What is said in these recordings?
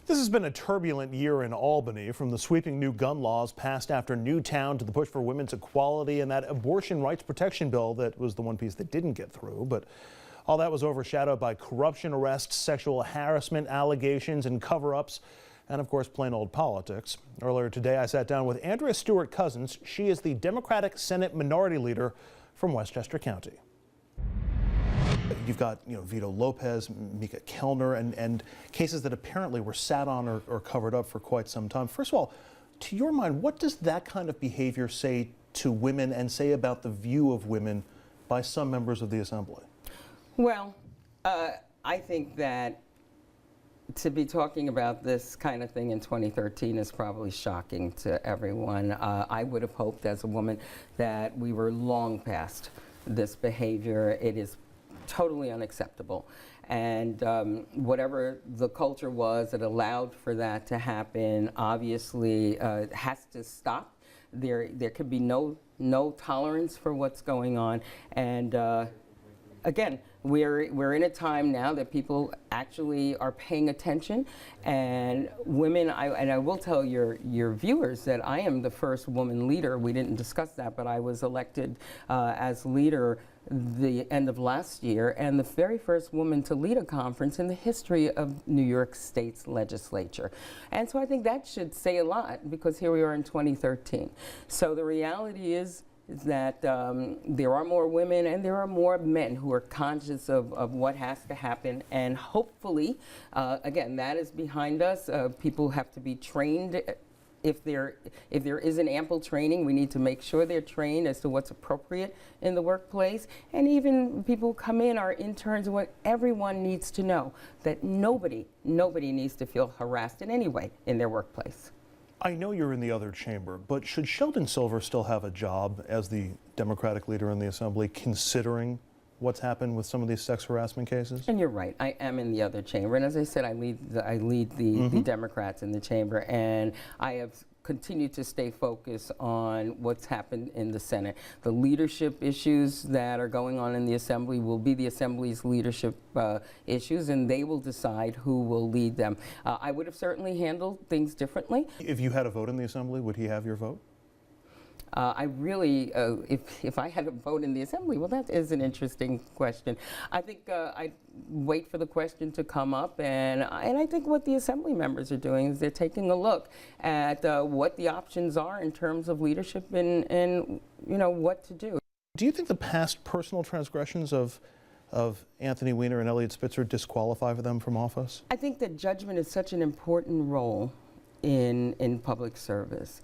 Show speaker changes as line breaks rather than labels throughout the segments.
This has been a turbulent year in Albany, from the sweeping new gun laws passed after Newtown to the push for women's equality and that abortion rights protection bill that was the one piece that didn't get through. But all that was overshadowed by corruption arrests, sexual harassment allegations and cover-ups, and of course plain old politics. Earlier today I sat down with Andrea Stewart-Cousins. She is the Democratic Senate Minority Leader from Westchester County. You've got, Vito Lopez, Mika Kellner, and cases that apparently were sat on or covered up for quite some time. First of all, to your mind, what does that kind of behavior say to women and say about the view of women by some members of the Assembly?
Well, I think that to be talking about this kind of thing in 2013 is probably shocking to everyone. I would have hoped as a woman that we were long past this behavior. It is totally unacceptable, and whatever the culture was that allowed for that to happen obviously has to stop. There could be no tolerance for what's going on, and again, we're in a time now that people actually are paying attention, and women, I will tell your viewers that I am the first woman leader. We didn't discuss that, but I was elected as leader the end of last year, and the very first woman to lead a conference in the history of New York State's legislature. And so I think that should say a lot, because here we are in 2013. So the reality is that there are more women and there are more men who are conscious of what has to happen, and hopefully, again, that is behind us. People have to be trained. If there isn't ample training, we need to make sure they're trained as to what's appropriate in the workplace. And even people who come in, our interns, what everyone needs to know, that nobody needs to feel harassed in any way in their workplace.
I know you're in the other chamber, but should Sheldon Silver still have a job as the Democratic leader in the Assembly, considering what's happened with some of these sex harassment cases?
And you're right, I am in the other chamber, and as I said, I lead the Democrats in the chamber, and I have continued to stay focused on what's happened in the Senate. The leadership issues that are going on in the Assembly will be the Assembly's leadership issues, and they will decide who will lead them. I would have certainly handled things differently. If
you had a vote in the Assembly, would he have your vote?
I really, if I had a vote in the Assembly, well, that is an interesting question. I think I'd wait for the question to come up, and I think what the Assembly members are doing is they're taking a look at what the options are in terms of leadership and what to do.
Do you think the past personal transgressions of Anthony Weiner and Eliot Spitzer disqualify them from office?
I think that judgment is such an important role in public service.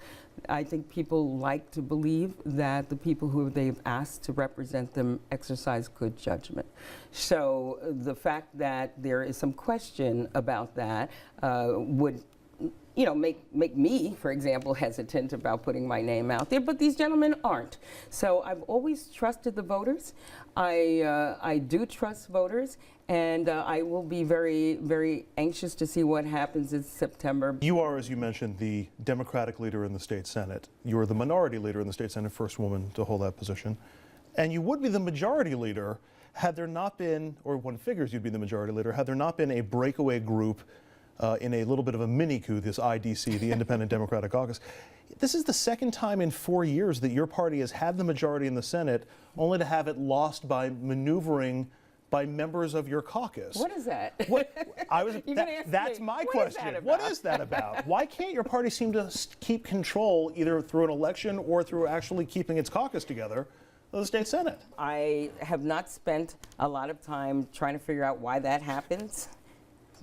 I think people like to believe that the people who they've asked to represent them exercise good judgment. So the fact that there is some question about that would make me, for example, hesitant about putting my name out there, but these gentlemen aren't. So I've always trusted the voters. I do trust voters, and I will be very, very anxious to see what happens in September.
You are, as you mentioned, the Democratic leader in the state Senate. You are the minority leader in the state Senate, first woman to hold that position. And you would be the majority leader had there not been, or one figures you'd be the majority leader, had there not been a breakaway group in a little bit of a mini coup, this IDC, the Independent Democratic Caucus. This is the second time in 4 years that your party has had the majority in the Senate, only to have it lost by maneuvering by members of your caucus.
What is that?
That's my question. What is that about? Why can't your party seem to keep control either through an election or through actually keeping its caucus together of the state Senate?
I have not spent a lot of time trying to figure out why that happens,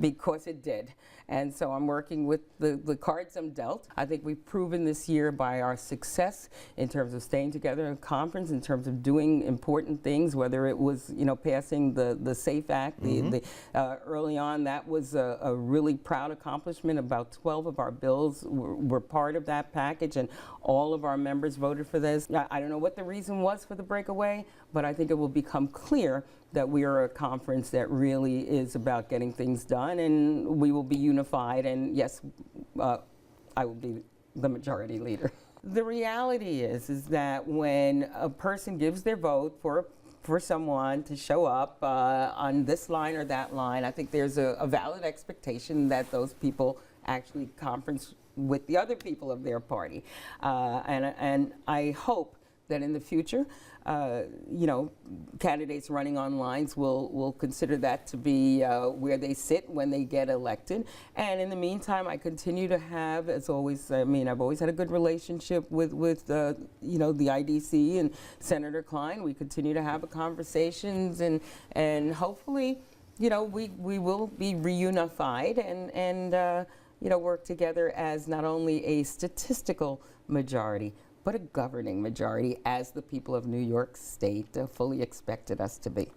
because it did. And so I'm working with the cards I'm dealt. I think we've proven this year by our success in terms of staying together in conference, in terms of doing important things, whether it was passing the SAFE Act. Early on, that was a really proud accomplishment. About 12 of our bills were part of that package, and all of our members voted for this. I don't know what the reason was for the breakaway, but I think it will become clear that we are a conference that really is about getting things done, and we will be unified, and yes, I will be the majority leader. The reality is that when a person gives their vote for someone to show up on this line or that line, I think there's a valid expectation that those people actually conference with the other people of their party. And I hope that in the future, candidates running on lines will consider that to be where they sit when they get elected. And in the meantime, I continue to have, as always, I've always had a good relationship with the IDC and Senator Klein. We continue to have conversations, and hopefully, we will be reunified and work together as not only a statistical majority, but a governing majority, as the people of New York State fully expected us to be.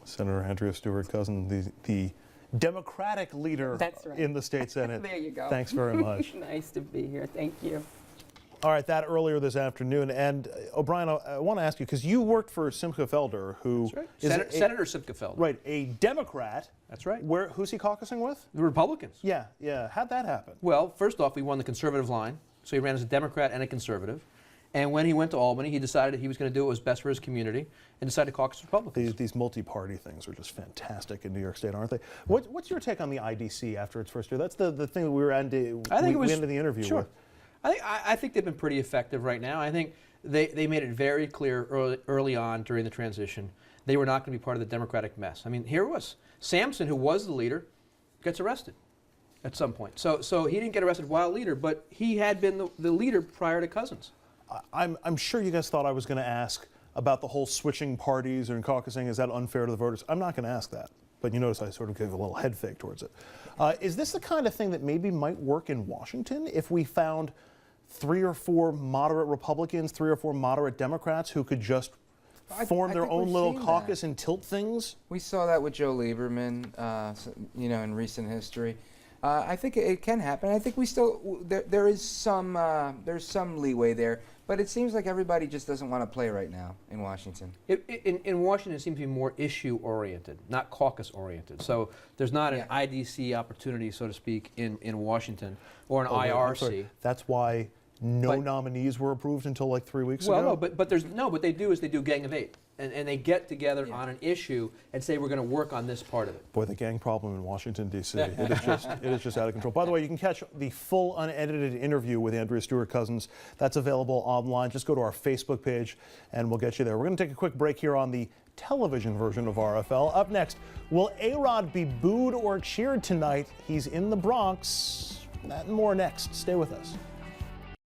Senator Andrea Stewart-Cousins, the Democratic leader in the state Senate.
There you go.
Thanks very much.
Nice to be here. Thank you.
All right, that earlier this afternoon. And O'Brien, I want to ask you, because you worked for Simcha Felder, who
is Senator Simcha Felder.
Right, a Democrat.
That's right.
Who's he caucusing with?
The Republicans.
Yeah. How'd that happen?
Well, first off, we won the conservative line, so he ran as a Democrat and a conservative. And when he went to Albany, he decided he was going to do what was best for his community and decided to caucus Republicans.
These multi-party things are just fantastic in New York State, aren't they? What's your take on the IDC after its first year? That's the thing that we ended the interview with.
I think they've been pretty effective right now. I think they made it very clear early on during the transition they were not going to be part of the Democratic mess. I mean, here it was. Sampson, who was the leader, gets arrested at some point. So he didn't get arrested while leader, but he had been the leader prior to Cousins.
I'm sure you guys thought I was going to ask about the whole switching parties and caucusing. Is that unfair to the voters? I'm not going to ask that. But you notice I sort of gave a little head fake towards it. Is this the kind of thing that maybe might work in Washington if we found 3 or 4 moderate Republicans, 3 or 4 moderate Democrats who could just form their own little caucus and tilt things?
We saw that with Joe Lieberman, in recent history. I think it can happen. I think we still there's some leeway there, but it seems like everybody just doesn't want to play right now in Washington.
In Washington, it seems to be more issue-oriented, not caucus-oriented. So there's not an IDC opportunity, so to speak, in Washington or an IRC.
That's why no nominees were approved until like 3 weeks ago?
Well, but what they do is they do Gang of 8. And they get together on an issue and say we're going to work on this part of it.
Boy, the gang problem in Washington, D.C., it is just out of control. By the way, you can catch the full unedited interview with Andrea Stewart-Cousins. That's available online. Just go to our Facebook page and we'll get you there. We're going to take a quick break here on the television version of RFL. Up next, will A-Rod be booed or cheered tonight? He's in the Bronx. That and more next. Stay with us.